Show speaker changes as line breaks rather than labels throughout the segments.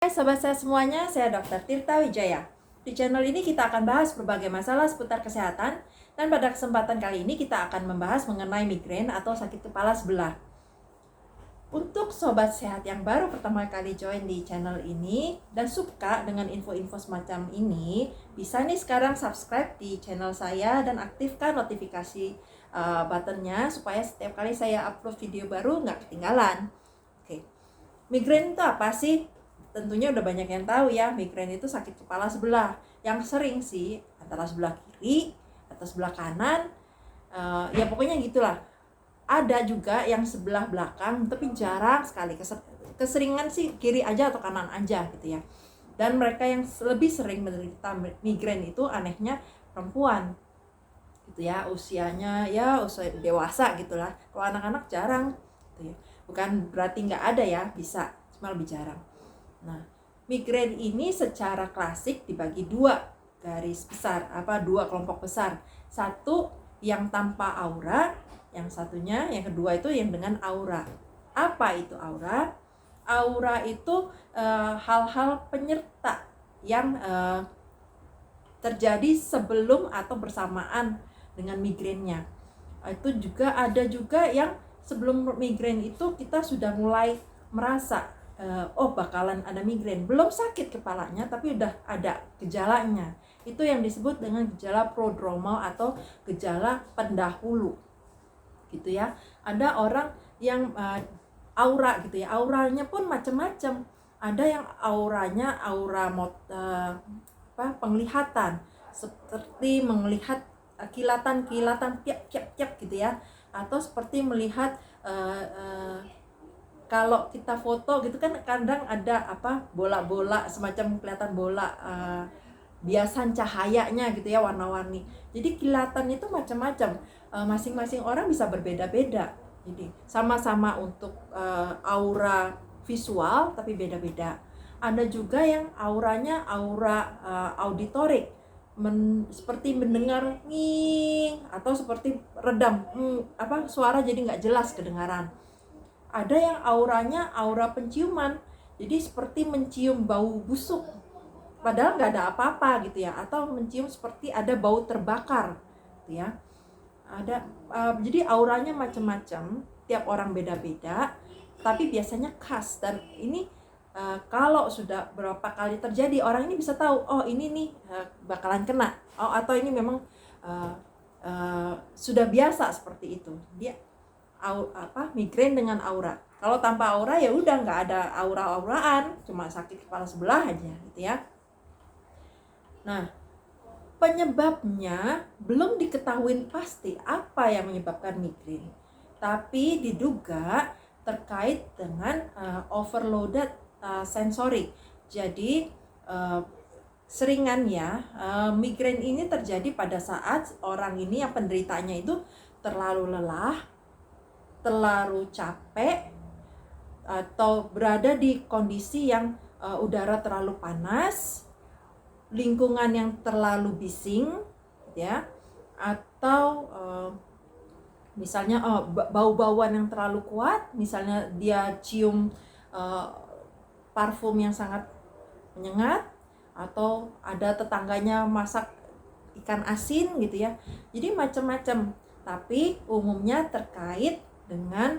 Hai sobat saya semuanya, saya Dr. Tirta Wijaya. Di channel ini kita akan bahas berbagai masalah seputar kesehatan, dan pada kesempatan kali ini kita akan membahas mengenai migrain atau sakit kepala sebelah. Untuk sobat sehat yang baru pertama kali join di channel ini dan suka dengan info-info semacam ini, bisa nih sekarang subscribe di channel saya dan aktifkan notifikasi buttonnya supaya setiap kali saya upload video baru nggak ketinggalan. Oke, migrain itu apa sih? Tentunya udah banyak yang tahu ya, migrain itu sakit kepala sebelah. Yang sering sih antara sebelah kiri atau sebelah kanan, ya pokoknya gitulah. Ada juga yang sebelah belakang, tapi jarang sekali. Keseringan sih kiri aja atau kanan aja gitu ya. Dan mereka yang lebih sering menderita migrain itu anehnya perempuan gitu ya, usianya ya usia dewasa gitulah. Kalau anak-anak jarang gitu ya. Bukan berarti nggak ada ya, bisa, cuma lebih jarang. Nah, migrain ini secara klasik dibagi dua garis besar, dua kelompok besar. Satu yang tanpa aura, yang satunya, yang kedua itu yang dengan aura. Apa itu aura? Aura itu hal-hal penyerta yang terjadi sebelum atau bersamaan dengan migrainnya. Itu juga ada juga yang sebelum migrain itu kita sudah mulai merasa oh bakalan ada migrain, belum sakit kepalanya tapi udah ada gejalanya. Itu yang disebut dengan gejala prodromal atau gejala pendahulu gitu ya. Ada orang yang aura gitu ya, auranya pun macam-macam. Ada yang auranya aura penglihatan, seperti melihat kilatan-kilatan tiap-tiap gitu ya, atau seperti melihat kalau kita foto gitu kan kadang ada bola-bola, semacam kelihatan bola, biasan cahayanya gitu ya, warna-warni. Jadi kilatan itu macam-macam, masing-masing orang bisa berbeda-beda. Jadi sama-sama untuk aura visual tapi beda-beda. Ada juga yang auranya aura auditorik, seperti mendengar nging atau seperti redam, suara jadi nggak jelas kedengaran. Ada yang auranya aura penciuman, jadi seperti mencium bau busuk padahal nggak ada apa-apa gitu ya, atau mencium seperti ada bau terbakar gitu ya. Ada jadi auranya macam-macam, tiap orang beda-beda, tapi biasanya khas. Dan ini kalau sudah berapa kali terjadi, orang ini bisa tahu, oh ini nih bakalan kena, atau ini memang sudah biasa seperti itu. Dia migrain dengan aura. Kalau tanpa aura ya udah nggak ada aura-auraan, cuma sakit kepala sebelah aja gitu ya. Nah, penyebabnya belum diketahui pasti apa yang menyebabkan migrain, tapi diduga terkait dengan overloaded sensorik. Jadi seringan ya, migrain ini terjadi pada saat orang ini yang penderitanya itu terlalu lelah, terlalu capek, atau berada di kondisi yang udara terlalu panas, lingkungan yang terlalu bising ya, atau misalnya bau-bauan yang terlalu kuat, misalnya dia cium parfum yang sangat menyengat, atau ada tetangganya masak ikan asin gitu ya. Jadi macam-macam, tapi umumnya terkait dengan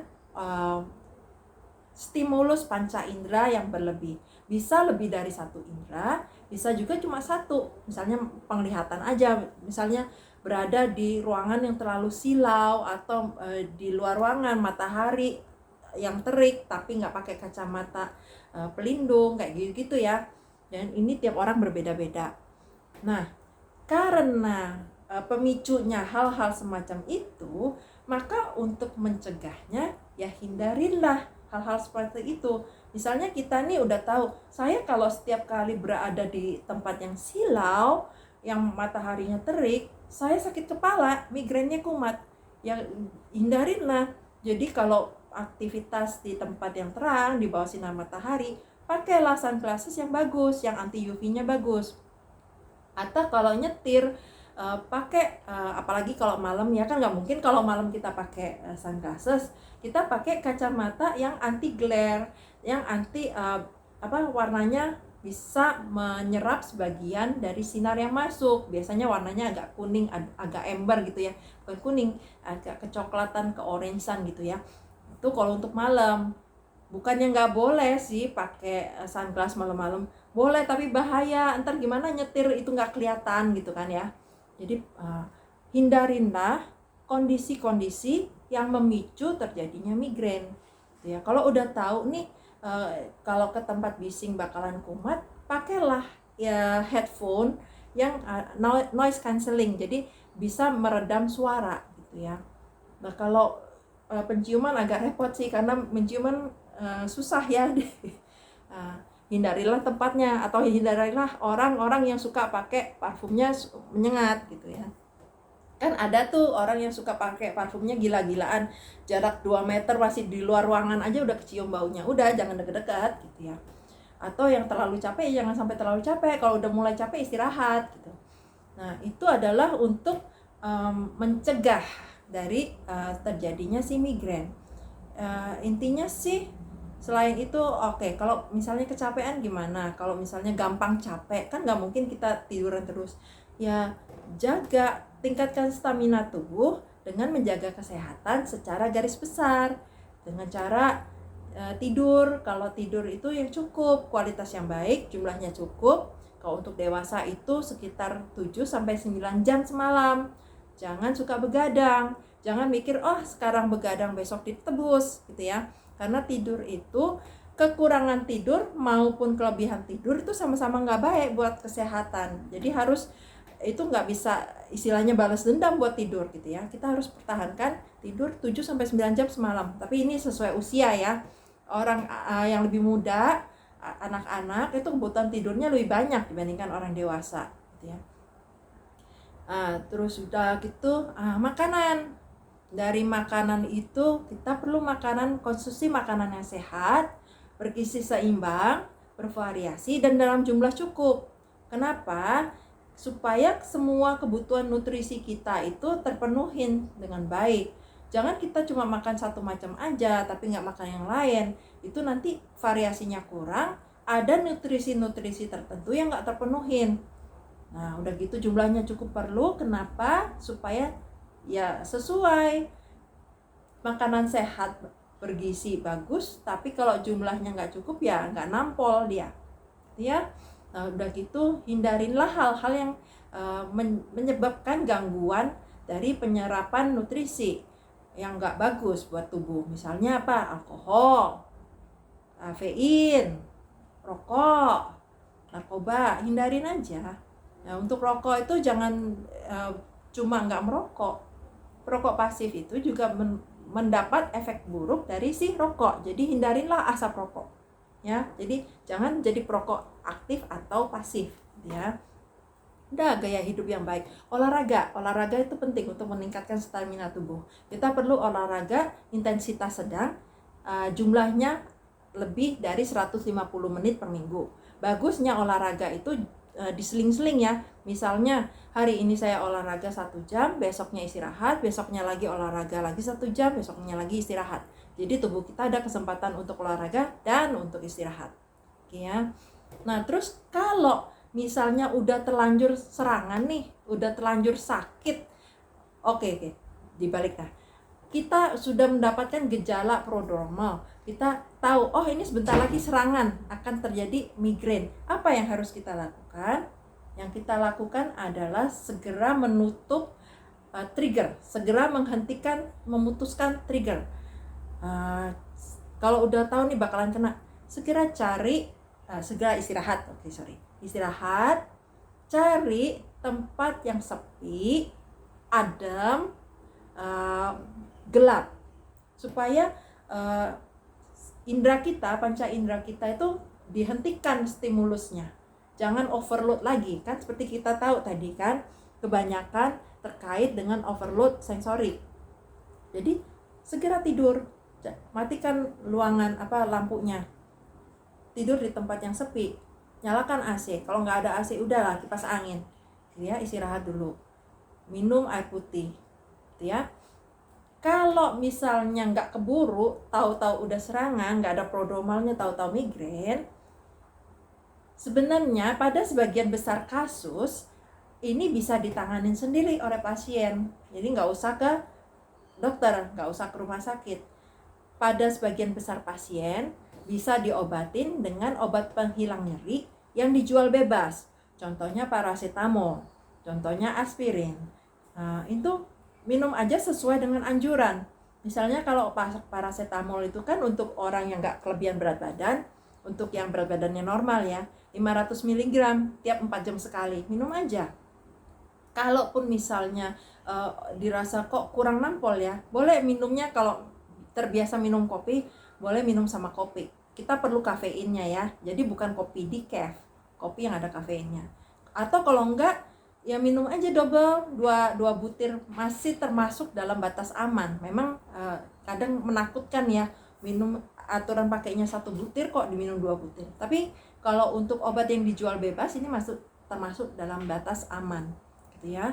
stimulus panca indera yang berlebih. Bisa lebih dari satu indera, bisa juga cuma satu. Misalnya penglihatan aja, misalnya berada di ruangan yang terlalu silau, atau di luar ruangan matahari yang terik tapi nggak pakai kacamata pelindung kayak gitu ya. Dan ini tiap orang berbeda-beda. Nah, karena pemicunya hal-hal semacam itu, maka untuk mencegahnya ya hindarilah hal-hal seperti itu. Misalnya kita nih udah tahu, saya kalau setiap kali berada di tempat yang silau, yang mataharinya terik, saya sakit kepala, migrainnya kumat. Ya hindarinlah. Jadi kalau aktivitas di tempat yang terang, di bawah sinar matahari, pakailah sunglasses yang bagus, yang anti UV-nya bagus. Atau kalau nyetir, pakai apalagi kalau malam ya, kan nggak mungkin kalau malam kita pakai sunglasses. Kita pakai kacamata yang anti glare, yang anti warnanya bisa menyerap sebagian dari sinar yang masuk. Biasanya warnanya agak kuning, agak ember gitu ya, bukan kuning, agak kecoklatan, keorangean gitu ya. Itu kalau untuk malam. Bukannya nggak boleh sih pakai sunglass malam-malam, boleh, tapi bahaya, ntar gimana nyetir itu nggak kelihatan gitu kan ya. Jadi hindarinlah kondisi-kondisi yang memicu terjadinya migrain gitu ya. Kalau udah tahu nih kalau ke tempat bising bakalan kumat, pakailah ya headphone yang noise cancelling, jadi bisa meredam suara gitu ya. Nah kalau penciuman agak repot sih, karena menciuman susah ya. Hindarilah tempatnya, atau hindarilah orang-orang yang suka pakai parfumnya menyengat gitu ya. Kan ada tuh orang yang suka pakai parfumnya gila-gilaan, jarak 2 meter masih di luar ruangan aja udah kecium baunya, udah jangan deket-deket gitu ya. Atau yang terlalu capek, jangan sampai terlalu capek, kalau udah mulai capek istirahat gitu. Nah itu adalah untuk mencegah dari terjadinya si migrain. Intinya sih selain itu kalau misalnya kecapean gimana, kalau misalnya gampang capek kan nggak mungkin kita tiduran terus ya. Jaga, tingkatkan stamina tubuh dengan menjaga kesehatan secara garis besar dengan cara tidur. Kalau tidur itu yang cukup, kualitas yang baik, jumlahnya cukup. Kalau untuk dewasa itu sekitar 7-9 jam semalam. Jangan suka begadang, jangan mikir sekarang begadang besok ditebus gitu ya. Karena tidur itu, kekurangan tidur maupun kelebihan tidur itu sama-sama nggak baik buat kesehatan. Jadi harus, itu nggak bisa istilahnya balas dendam buat tidur gitu ya. Kita harus pertahankan tidur 7-9 jam semalam. Tapi ini sesuai usia ya. Orang yang lebih muda, anak-anak itu kebutuhan tidurnya lebih banyak dibandingkan orang dewasa gitu ya. Terus udah gitu makanan. Dari makanan itu kita perlu konsumsi makanan yang sehat, bergizi seimbang, bervariasi, dan dalam jumlah cukup. Kenapa? Supaya semua kebutuhan nutrisi kita itu terpenuhin dengan baik. Jangan kita cuma makan satu macam aja tapi nggak makan yang lain. Itu nanti variasinya kurang, ada nutrisi-nutrisi tertentu yang nggak terpenuhin. Nah udah gitu jumlahnya cukup perlu. Kenapa? Supaya ya sesuai, makanan sehat bergizi bagus, tapi kalau jumlahnya nggak cukup ya nggak nampol dia ya. Nah udah gitu hindarinlah hal-hal yang menyebabkan gangguan dari penyerapan nutrisi yang nggak bagus buat tubuh. Misalnya apa? Alkohol, kafein, rokok, narkoba, hindarin aja. Nah untuk rokok itu jangan cuma nggak merokok. Perokok pasif itu juga mendapat efek buruk dari si rokok. Jadi hindarinlah asap rokok ya. Jadi jangan jadi perokok aktif atau pasif ya. Udah, gaya hidup yang baik. Olahraga itu penting untuk meningkatkan stamina tubuh. Kita perlu olahraga intensitas sedang, jumlahnya lebih dari 150 menit per minggu. Bagusnya olahraga itu diseling-seling ya. Misalnya hari ini saya olahraga 1 jam, besoknya istirahat, besoknya lagi olahraga lagi 1 jam, besoknya lagi istirahat. Jadi tubuh kita ada kesempatan untuk olahraga dan untuk istirahat. Oke ya. Nah terus kalau misalnya udah terlanjur serangan nih, udah terlanjur sakit, oke, dibalik lah. Kita sudah mendapatkan gejala prodromal, kita tahu ini sebentar lagi serangan akan terjadi migrain. Apa yang harus kita lakukan? Yang kita lakukan adalah segera menutup trigger, segera menghentikan, memutuskan trigger. Kalau udah tahu nih bakalan kena, segera istirahat. Istirahat, cari tempat yang sepi, adem, gelap, supaya panca indera kita itu dihentikan stimulusnya. Jangan overload lagi, kan seperti kita tahu tadi kan, kebanyakan terkait dengan overload sensori. Jadi segera tidur, matikan lampunya, tidur di tempat yang sepi, nyalakan AC. Kalau nggak ada AC udahlah kipas angin ya, istirahat dulu, minum air putih ya. Kalau misalnya nggak keburu, tahu-tahu udah serangan, nggak ada prodromalnya, tahu-tahu migrain, Sebenarnya pada sebagian besar kasus ini bisa ditanganin sendiri oleh pasien. Jadi nggak usah ke dokter, nggak usah ke rumah sakit. Pada sebagian besar pasien bisa diobatin dengan obat penghilang nyeri yang dijual bebas. Contohnya paracetamol, contohnya aspirin. Nah, itu minum aja sesuai dengan anjuran. Misalnya kalau paracetamol itu kan untuk orang yang nggak kelebihan berat badan, untuk yang berat badannya normal ya, 500 mg tiap 4 jam sekali, minum aja. Kalaupun misalnya dirasa kok kurang nampol ya, boleh minumnya, kalau terbiasa minum kopi, boleh minum sama kopi. Kita perlu kafeinnya ya, jadi bukan kopi decaf, kopi yang ada kafeinnya. Atau kalau enggak, ya minum aja double, 2 butir, masih termasuk dalam batas aman. Memang kadang menakutkan ya, minum aturan pakainya 1 butir kok diminum 2 butir. Tapi kalau untuk obat yang dijual bebas ini termasuk dalam batas aman. Gitu ya.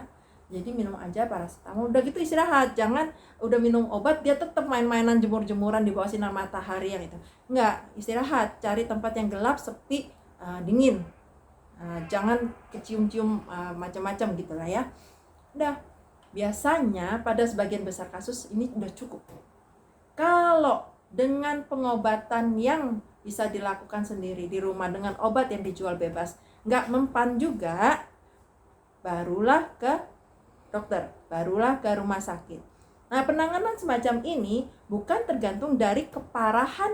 Jadi minum aja paracetamol, udah gitu istirahat. Jangan udah minum obat dia tetap main-mainan, jemur-jemuran di bawah sinar matahari yang itu. Enggak, istirahat, cari tempat yang gelap, sepi, dingin. Jangan kecium-cium macam-macam gitu lah ya. Udah, biasanya pada sebagian besar kasus ini udah cukup. Kalau dengan pengobatan yang bisa dilakukan sendiri di rumah dengan obat yang dijual bebas nggak mempan juga, barulah ke dokter, barulah ke rumah sakit. Nah, penanganan semacam ini bukan tergantung dari keparahan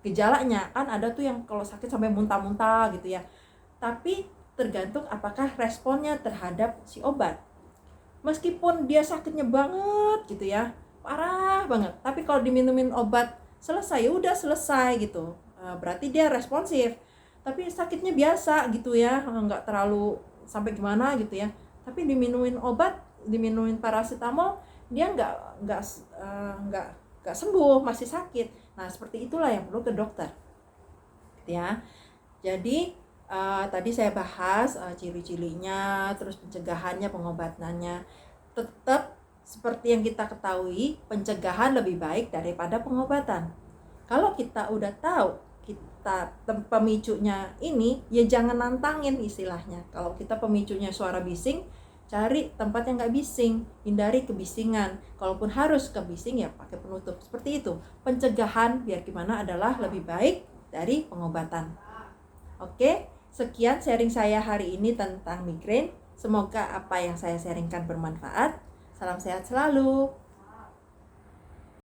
gejalanya. Kan ada tuh yang kalau sakit sampai muntah-muntah gitu ya. Tapi tergantung apakah responnya terhadap si obat. Meskipun dia sakitnya banget gitu ya, parah banget, tapi kalau diminumin obat selesai, ya udah selesai gitu. Berarti dia responsif. Tapi sakitnya biasa gitu ya, nggak terlalu sampai gimana gitu ya. Tapi diminumin obat, diminumin paracetamol, dia nggak sembuh, masih sakit. Nah, seperti itulah yang perlu ke dokter. Gitu ya. Jadi tadi saya bahas ciri-cirinya, terus pencegahannya, pengobatannya. Tetap seperti yang kita ketahui, pencegahan lebih baik daripada pengobatan. Kalau kita udah tahu kita pemicunya ini, ya jangan nantangin istilahnya. Kalau kita pemicunya suara bising, cari tempat yang nggak bising, hindari kebisingan. Kalaupun harus kebising ya pakai penutup. Seperti itu. Pencegahan biar gimana adalah lebih baik dari pengobatan. Oke, sekian sharing saya hari ini tentang migrain. Semoga apa yang saya sharingkan bermanfaat. Salam sehat selalu.